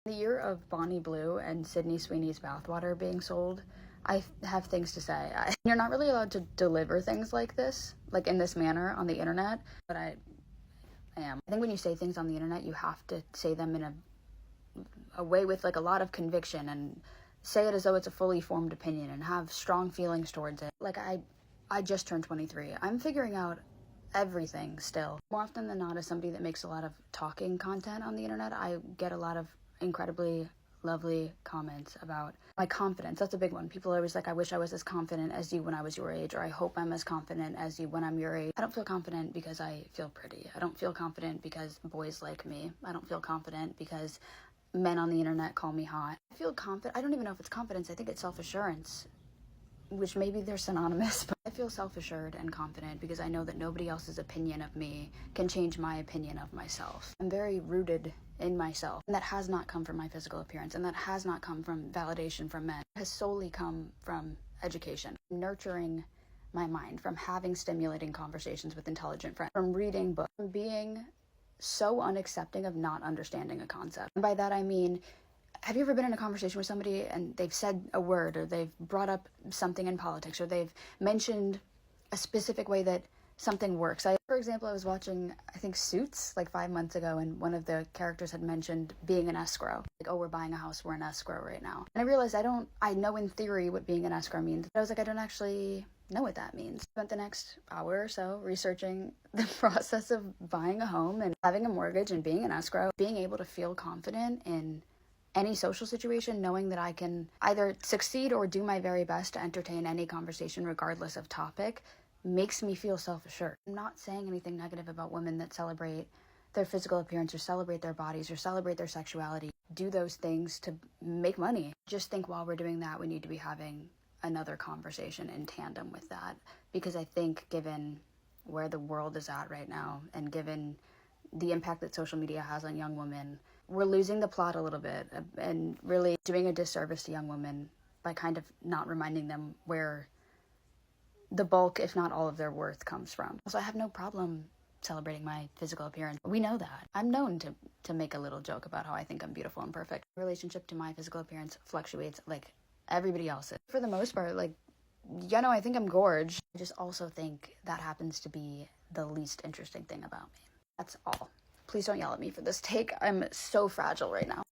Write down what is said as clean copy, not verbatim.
The year of Bonnie Blue and Sydney Sweeney's bathwater being sold, I have things to say. You're not really allowed to deliver things like this, like in this manner on the internet, but I am. I think when you say things on the internet, you have to say them in a way with like a lot of conviction and say it as though it's a fully formed opinion and have strong feelings towards it. Like I just turned 23. I'm figuring out everything still. More often than not, as somebody that makes a lot of talking content on the internet, I get a lot of incredibly lovely comments about my confidence. That's a big one. People are always like, I wish I was as confident as you when I was your age, or I hope I'm as confident as you when I'm your age. I don't feel confident because I feel pretty. I don't feel confident because boys like me. I don't feel confident because men on the internet call me hot. I feel confident. I don't even know if it's confidence. I think it's self-assurance, which maybe they're synonymous, but I feel self-assured and confident because I know that nobody else's opinion of me can change my opinion of myself. I'm very rooted in myself, and that has not come from my physical appearance, and that has not come from validation from men. It has solely come from education, nurturing my mind, from having stimulating conversations with intelligent friends, from reading books, from being so unaccepting of not understanding a concept. And by that I mean, have you ever been in a conversation with somebody and they've said a word, or they've brought up something in politics, or they've mentioned a specific way that something works? For example, I was watching, I think, Suits like 5 months ago, and one of the characters had mentioned being an escrow. Like, oh, we're buying a house, we're in escrow right now. And I realized I know in theory what being an escrow means, but I was like, I don't actually know what that means. I spent the next hour or so researching the process of buying a home and having a mortgage and being an escrow, being able to feel confident in any social situation, knowing that I can either succeed or do my very best to entertain any conversation regardless of topic, makes me feel self-assured. I'm not saying anything negative about women that celebrate their physical appearance or celebrate their bodies or celebrate their sexuality, do those things to make money. Just think while we're doing that, we need to be having another conversation in tandem with that, because I think given where the world is at right now and given the impact that social media has on young women, we're losing the plot a little bit and really doing a disservice to young women by kind of not reminding them where the bulk, if not all of their worth comes from. So I have no problem celebrating my physical appearance. We know that. I'm known to make a little joke about how I think I'm beautiful and perfect. My relationship to my physical appearance fluctuates like everybody else's. For the most part, like, I think I'm gorge. I just also think that happens to be the least interesting thing about me. That's all. Please don't yell at me for this take. I'm so fragile right now.